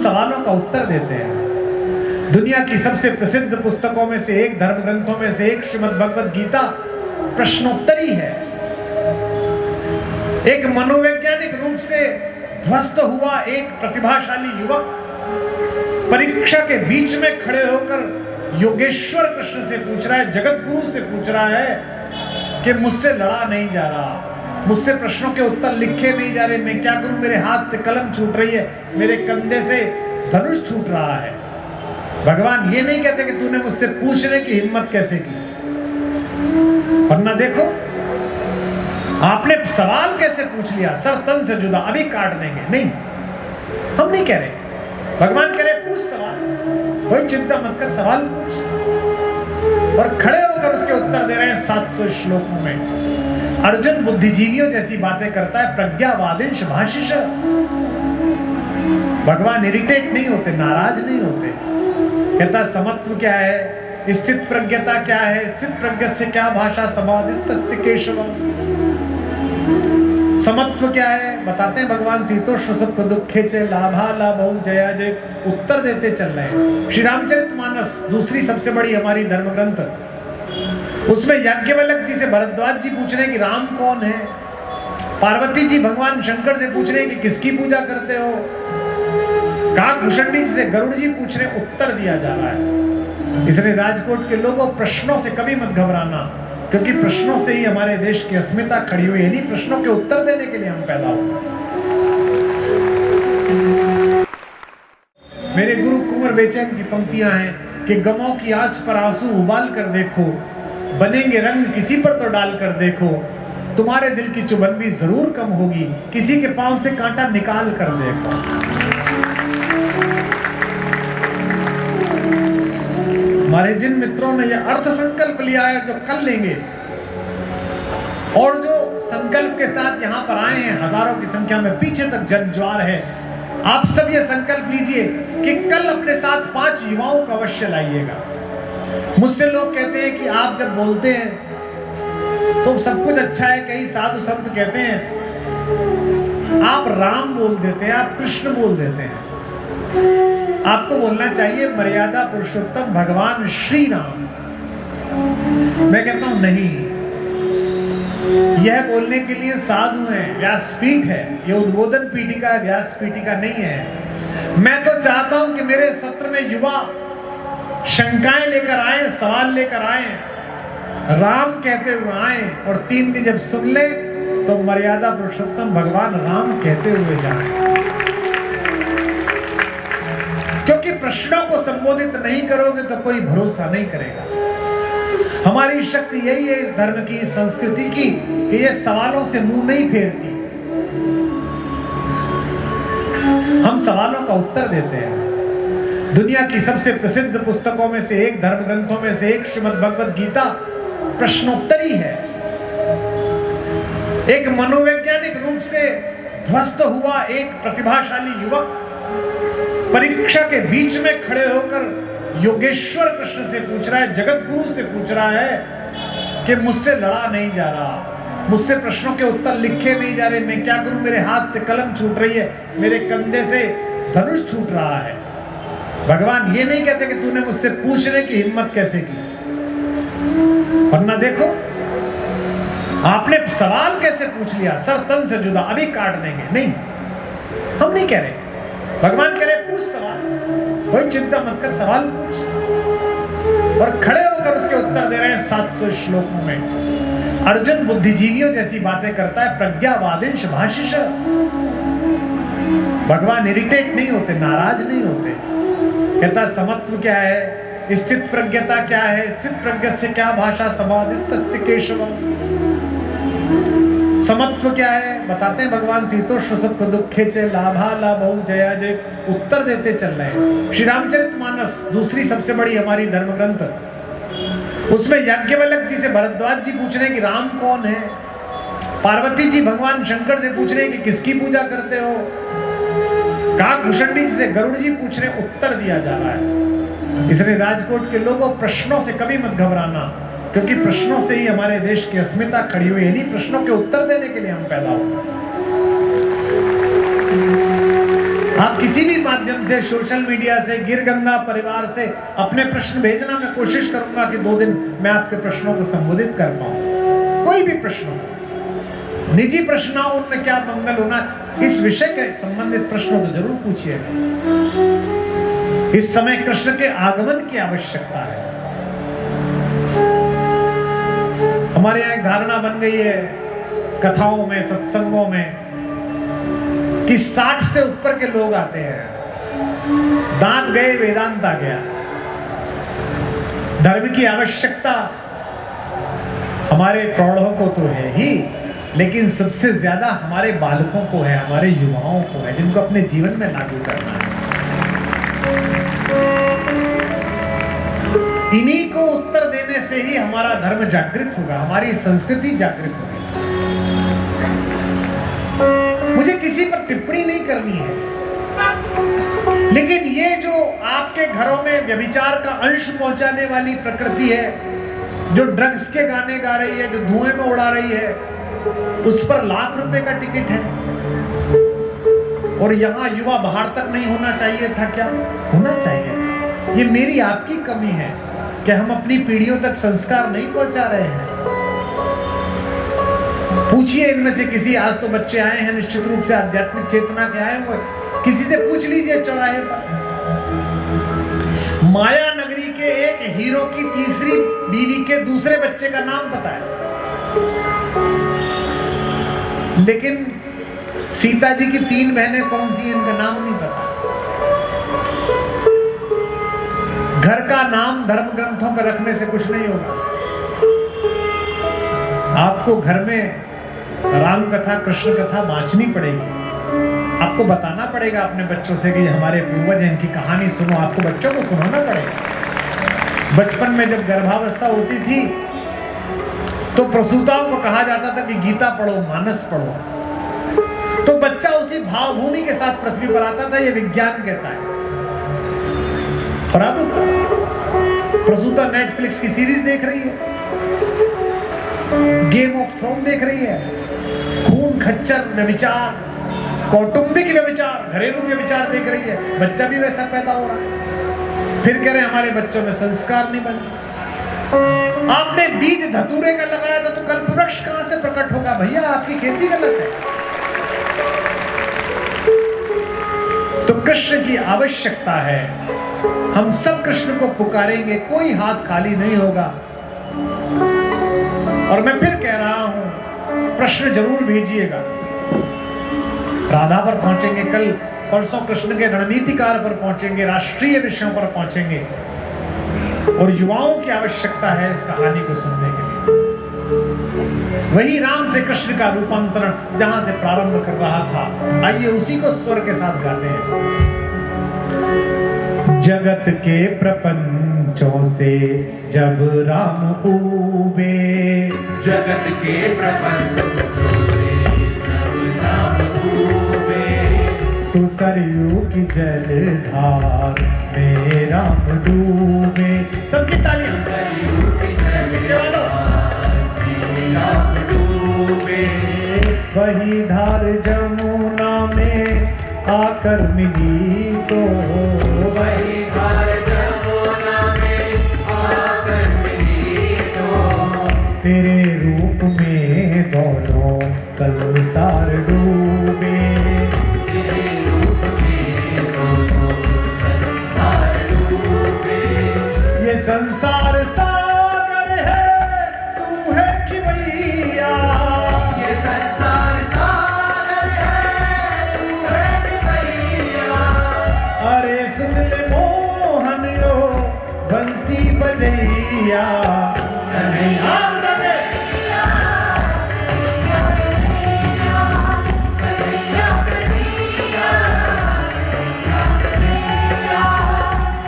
सवालों का उत्तर देते हैं। दुनिया की सबसे प्रसिद्ध पुस्तकों में से एक, धर्म ग्रंथों में से एक श्रीमद् भगवद गीता प्रश्नोत्तरी है। एक मनोवैज्ञानिक रूप से ध्वस्त हुआ एक प्रतिभाशाली युवक परीक्षा के बीच में खड़े होकर योगेश्वर कृष्ण से पूछ रहा है, जगत गुरु से पूछ रहा है कि मुझसे लड़ा नहीं जा रहा, मुझसे प्रश्नों के उत्तर लिखे नहीं जा रहे, मैं क्या करूं, मेरे हाथ से कलम छूट रही है, मेरे कंधे से धनुष छूट रहा है। भगवान ये नहीं कहते कि तूने मुझसे पूछने की हिम्मत कैसे की, वरना देखो आपने सवाल कैसे पूछ लिया, सर तन से जुदा, अभी काट देंगे। नहीं, हम नहीं कह रहे, भगवान कह रहे पूछ सवाल, कोई चिंता मत कर, सवाल पूछ। और खड़े होकर उसके उत्तर दे रहे हैं 700 श्लोकों में। अर्जुन बुद्धिजीवियों जैसी बातें करता है, प्रज्ञावादिंश भाषिष। भगवान इरिटेट नहीं होते, नाराज नहीं होते। कहता समत्व क्या है, स्थित प्रज्ञता क्या है, स्थित प्रज्ञ से क्या भाषा, समाधिस्तस्य केशव। समत्व क्या है बताते हैं भगवान, शीतोष्ण सुख दुखे चे लाभा लाभौ जया जय। उत्तर देते चल रहे हैं। श्री रामचरितमानस दूसरी सबसे बड़ी हमारी धर्म ग्रंथ, उसमें याज्ञवल्क्य जी से भरद्वाज जी पूछ रहे हैं कि राम कौन है, पार्वती जी भगवान शंकर से पूछ रहे हैं कि किसकी पूजा करते हो, काकभूषणी जी से गरुड़ जी पूछ रहे हैं, उत्तर दिया जा रहा है। इसलिए राजकोट के लोगों, प्रश्नों से कभी मत घबराना, क्योंकि प्रश्नों से ही हमारे देश की अस्मिता खड़ी हुई है। नहीं, प्रश्नों के उत्तर देने के लिए हम पैदा हुए। मेरे गुरु कुंवर बेचैन की पंक्तियां हैं कि गमों की आंच पर आंसू उबाल कर देखो, बनेंगे रंग किसी पर तो डाल कर देखो, तुम्हारे दिल की चुभन भी जरूर कम होगी, किसी के पांव से कांटा निकाल कर देखो। हमारे जिन मित्रों ने यह अर्थ संकल्प लिया है, जो कल लेंगे, और जो संकल्प के साथ यहाँ पर आए हैं हजारों की संख्या में, पीछे तक जनज्वार है, आप सब ये संकल्प लीजिए कि कल अपने साथ 5 युवाओं को अवश्य लाइएगा। मुझसे लोग कहते हैं कि आप जब बोलते हैं तो सब कुछ अच्छा है, कई साधु संत कहते हैं आप राम बोल देते हैं, आप कृष्ण बोल देते हैं। आपको बोलना चाहिए मर्यादा पुरुषोत्तम भगवान श्री राम। मैं कहता हूं नहीं, यह बोलने के लिए साधु हैं, व्यासपीठ है, यह उद्बोधन पीठिका है, व्यास पीठिका नहीं है। मैं तो चाहता हूं कि मेरे सत्र में युवा शंकाएं लेकर आए, सवाल लेकर आए, राम कहते हुए आए, और 3 दिन जब सुन ले तो मर्यादा पुरुषोत्तम भगवान राम कहते हुए जाए। क्योंकि प्रश्नों को संबोधित नहीं करोगे तो कोई भरोसा नहीं करेगा। हमारी शक्ति यही है इस धर्म की, इस संस्कृति की, कि ये सवालों से मुंह नहीं फेरती, हम सवालों का उत्तर देते हैं। दुनिया की सबसे प्रसिद्ध पुस्तकों में से एक, धर्म ग्रंथों में से एक श्रीमद् भगवद गीता प्रश्नोत्तरी है। एक मनोवैज्ञानिक रूप से ध्वस्त हुआ एक प्रतिभाशाली युवक परीक्षा के बीच में खड़े होकर योगेश्वर कृष्ण से पूछ रहा है, जगत गुरु से पूछ रहा है कि मुझसे लड़ा नहीं जा रहा, मुझसे प्रश्नों के उत्तर लिखे नहीं जा रहे, मैं क्या करूं, मेरे हाथ से कलम छूट रही है, मेरे कंधे से धनुष छूट रहा है। भगवान ये नहीं कहते कि तूने मुझसे पूछने की हिम्मत कैसे की, वरना देखो आपने सवाल कैसे पूछ लिया, सर तन से जुदा, अभी काट देंगे। नहीं, हम नहीं कह रहे, भगवान कह रहे पूछ सवाल, कोई चिंता मत कर, सवाल पूछ। और खड़े होकर उसके उत्तर दे रहे हैं 700 श्लोकों में। अर्जुन बुद्धिजीवियों जैसी बातें करता है, प्रज्ञावादिंश भाषिष। भगवान इरिटेट नहीं होते, नाराज नहीं होते। कहता समत्व क्या है, स्थित प्रज्ञता क्या है, स्थित प्रज्ञ से क्या भाषा, समाधिस्तस्य केशव। समत्व क्या है बताते हैं भगवान, शीतोष्ण सुख दुखे चे लाभा लाभौ जया जय। उत्तर देते चल रहे हैं। श्री रामचरितमानस दूसरी सबसे बड़ी हमारी धर्म ग्रंथ, उसमें याज्ञवल्क्य जी से भरद्वाज जी पूछ रहे हैं कि राम कौन है, पार्वती जी भगवान शंकर से पूछ रहे हैं कि किसकी पूजा करते हो, काकभूषणी जी से गरुड़ जी पूछ रहे हैं, उत्तर दिया जा रहा है। इसलिए राजकोट के लोगों, प्रश्नों से कभी मत घबराना, क्योंकि प्रश्नों से ही हमारे देश की अस्मिता खड़ी हुई है। नहीं, प्रश्नों के उत्तर देने के लिए हम पैदा हुए। आप किसी भी माध्यम से, सोशल मीडिया से, गिरगंगा परिवार से अपने प्रश्न भेजना। मैं कोशिश करूंगा कि 2 दिन मैं आपके प्रश्नों को संबोधित कर पाऊं। कोई भी प्रश्न हो, निजी प्रश्न हो, उनमें क्या मंगल होना, इस विषय के संबंधित प्रश्न तो जरूर पूछिएगा। इस समय कृष्ण के आगमन की आवश्यकता है। हमारे यहाँ एक धारणा बन गई है कथाओं में, सत्संगों में, कि 60 से ऊपर के लोग आते हैं। दांत गए, वेदांत आ गया। धर्म की आवश्यकता हमारे प्रौढ़ों को तो है ही, लेकिन सबसे ज्यादा हमारे बालकों को है, हमारे युवाओं को है, जिनको अपने जीवन में लागू करना है। इन्हीं को उत्तर देने से ही हमारा धर्म जागृत होगा, हमारी संस्कृति जागृत होगी। मुझे किसी पर टिप्पणी नहीं करनी है, लेकिन ये जो आपके घरों में व्यभिचार का अंश पहुंचाने वाली प्रकृति है, जो ड्रग्स के गाने गा रही है, जो धुएं में उड़ा रही है, उस पर लाख रुपए का टिकट है। और यहां युवा बाहर तक नहीं होना चाहिए था क्या? होना चाहिए था। ये मेरी आपकी कमी है कि हम अपनी पीढ़ियों तक संस्कार नहीं पहुंचा रहे हैं। पूछिए इनमें से किसी, आज तो बच्चे आए हैं निश्चित रूप से आध्यात्मिक चेतना के आए हुए, किसी से पूछ लीजिए चौराहे पर, माया नगरी के एक हीरो की तीसरी बीवी के दूसरे बच्चे का नाम पता है, लेकिन सीता जी की 3 बहनें कौन सी, इनका नाम नहीं पता। घर का नाम धर्म ग्रंथों पर रखने से कुछ नहीं होगा। आपको घर में राम कथा, कृष्ण कथा बांचनी पड़ेगी। आपको बताना पड़ेगा अपने बच्चों से कि हमारे पूर्वज हैं, इनकी कहानी सुनो। आपको बच्चों को सुनाना पड़ेगा। बचपन में जब गर्भावस्था होती थी तो प्रसूताओं को कहा जाता था कि गीता पढ़ो, मानस पढ़ो, तो बच्चा उसी भावभूमि के साथ पृथ्वी पर आता था। यह विज्ञान कहता है। और अब प्रसूता नेटफ्लिक्स की सीरीज देख रही है, गेम ऑफ थ्रोन देख रही है, खून खच्चर व्यभिचार, कौटुंबिक व्यभिचार, घरेलू व्यभिचार देख रही है। बच्चा भी वैसा पैदा हो रहा है। फिर कह रहे हैं हमारे बच्चों में संस्कार नहीं बना। आपने बीज धतूरे का लगाया था तो कल वृक्ष कहां से प्रकट होगा? भैया आपकी खेती गलत है। तो कृष्ण की आवश्यकता है। हम सब कृष्ण को पुकारेंगे, कोई हाथ खाली नहीं होगा। और मैं फिर कह रहा हूं, प्रश्न जरूर भेजिएगा। राधा पर पहुंचेंगे, कल परसों कृष्ण के रणनीतिकार पर पहुंचेंगे, राष्ट्रीय विषयों पर पहुंचेंगे। और युवाओं की आवश्यकता है इस कहानी को सुनने के लिए। वही राम से कृष्ण का रूपांतरण जहां से प्रारंभ कर रहा था, आइए उसी को स्वर के साथ गाते हैं। जगत के प्रपंचों से जब राम उबे, जगत के प्रपंचों से जब राम उबे, तो सरयू की जलधार में राम डूबे। सबकी तालियां। सरयू की जलधार में राम डूबे, वही धार जमुना में आकर मिली तो, वही धार जमुना में आकर मिली तो, तेरे रूप में दोनों संसार डूबे। तेरे रूप में दोनों संसार डूबे। ये संसार सागर है, तू है कि मैया। ये संसार सागर है, तू है कि मैया। अरे सुन ले मोहन यो बंसी बजैया। कन्हैया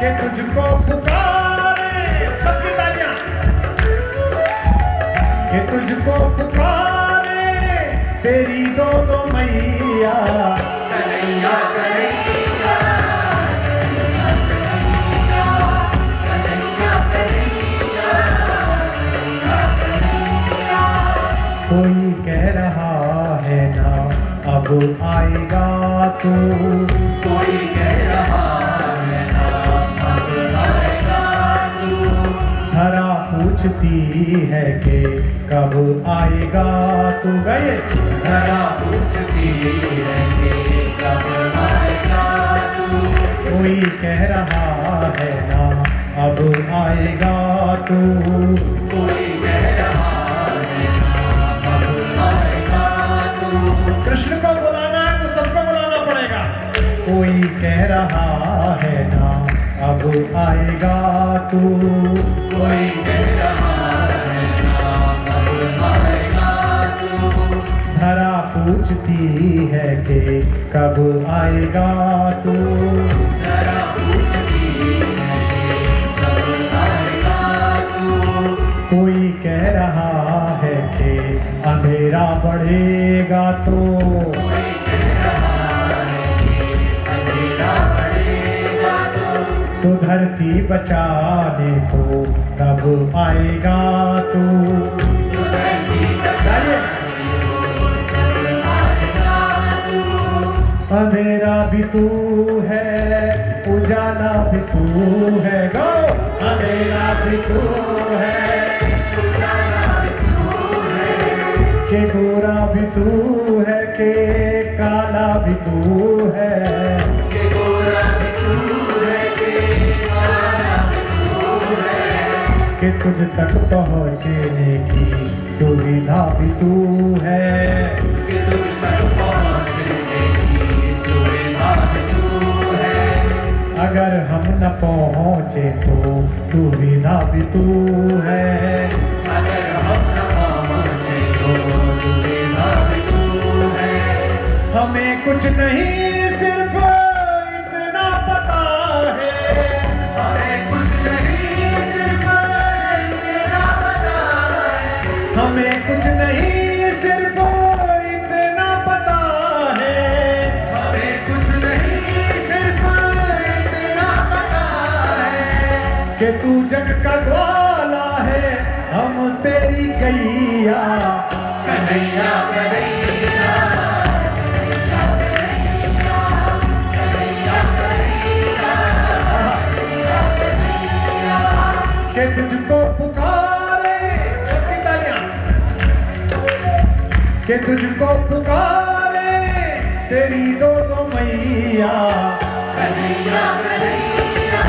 के तुझको पुकारे, सबकी तालियां, के तुझको पुकारे तेरी दो मैया। कन्हैया कन्हैया कोई कह रहा है ना अब कब आएगा तू। कोई कह रहा है ना अब आएगा तू। धरा पूछती है कि कब आएगा तू। गए धरा पूछती है कि कब आएगा तू। कोई कह रहा है ना अब आएगा तू। कोई कह रहा है ना अब आएगा तू। कृष्ण को बुलाना है तो सबको बुलाना पड़ेगा। कोई कह रहा है ना अब आएगा तू। कोई कह रहा है ना अब आएगा तू। धरा पूछती है कि कब आएगा तू। धरा पूछती है कि कब आएगा तू। कोई कह रहा है कि अंधेरा बढ़ेगा तो। कोई कह रहा है कि अंधेरा बढ़ेगा तो धरती बचाने को तब आएगा तू। तो धरती बचाने को तब आएगा तू। अंधेरा भी तू है उजाला भी तू है। गो अंधेरा भी तू है उजाला भी तू है। के गोरा भी तू है के काला भी तू है। के गोरा भी तू है के काला भी तू है। कि तुझ तक पहुँचने की सुविधा भी तू है। कि तुझ तक पहुँचने की सुविधा भी तू है। अगर हम न पहुँचे तो दुविधा भी तू है। अगर हम न पहुँचे तो दुविधा भी तू है। हमें कुछ नहीं सिर्फ इतना पता है। हमें कुछ नहीं सिर्फ इतना पता है। हमें कुछ नहीं सिर्फ इतना पता है। हमें कुछ नहीं सिर्फ इतना पता है। कि तू जग का ग्वाला है हम तेरी गैया। कन्हैया कन्हैया कन्हैया कन्हैया कन्हैया कन्हैया कन्हैया। कि तुझको पुकारे सबकी तालियां। कि तुझको पुकारे तेरी दो मैया। कन्हैया कन्हैया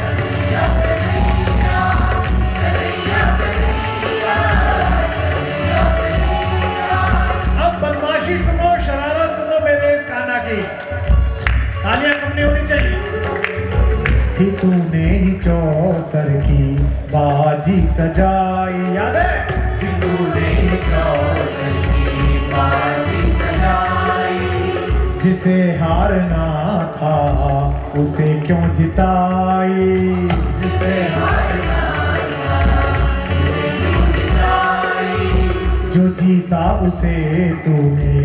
कन्हैया कन्हैया कन्हैया कन्हैया कन्हैया कन्हैया। अब बदमाशी सुनो शरारत सुनो मेरे इस कान्हा की। तालियां कम नहीं होनी चाहिए। कि तूने ही चौसर की बाजी सजाई याद है। तूने चौसर की बाजी सजाई। जिसे हारना था उसे क्यों जिताई। जिसे हारना था उसे क्यों जिताई। जो जीता उसे तूने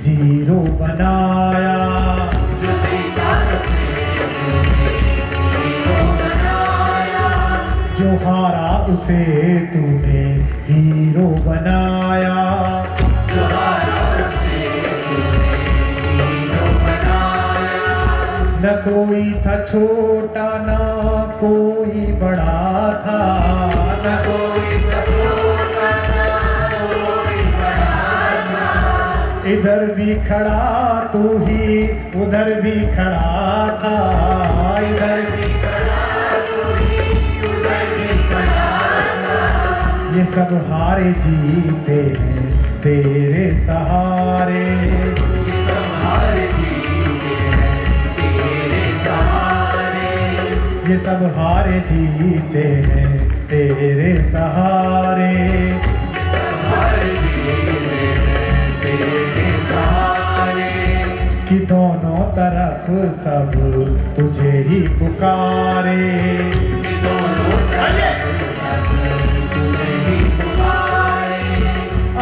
जीरो बनाया। जो जीता उसे तूने हीरो बनाया। जो हारा उसे तूने हीरो बनाया। जो हारा उसे तूने हीरो बनाया। न कोई था छोटा न कोई बड़ा था। न कोई छोटा न कोई बड़ा था। इधर भी खड़ा तू ही उधर भी खड़ा था। इधर भी ये सब हारे जीते हैं तेरे सहारे। ये सब हारे जीते हैं तेरे सहारे। ये सब हारे जीते हैं तेरे सहारे। ये सब हारे जीते हैं तेरे सहारे। कि दोनों तरफ सब तुझे ही पुकारे। कि दोनों तरफ सब तुझे ही पुकारे।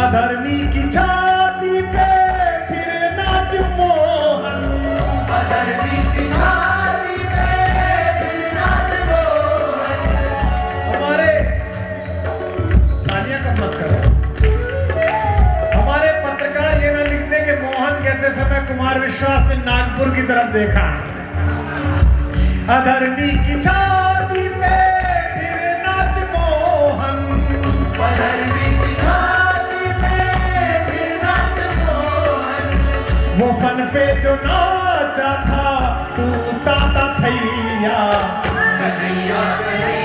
अधर्मी की छाती पे फिर नाच मोहन। अधर्मी की छाती पे फिर नाच मोहन। हमारे तालियां कम मत करो। हमारे पत्रकार ये ना लिखते कि मोहन कहते देखा। अधर्मी की छाती पे फिर नाच मोहन, अधर्मी की छाती पे फिर नाच मोहन। वो फन पे जो नाचा था तू ताता थैया। कन्हैया कन्हैया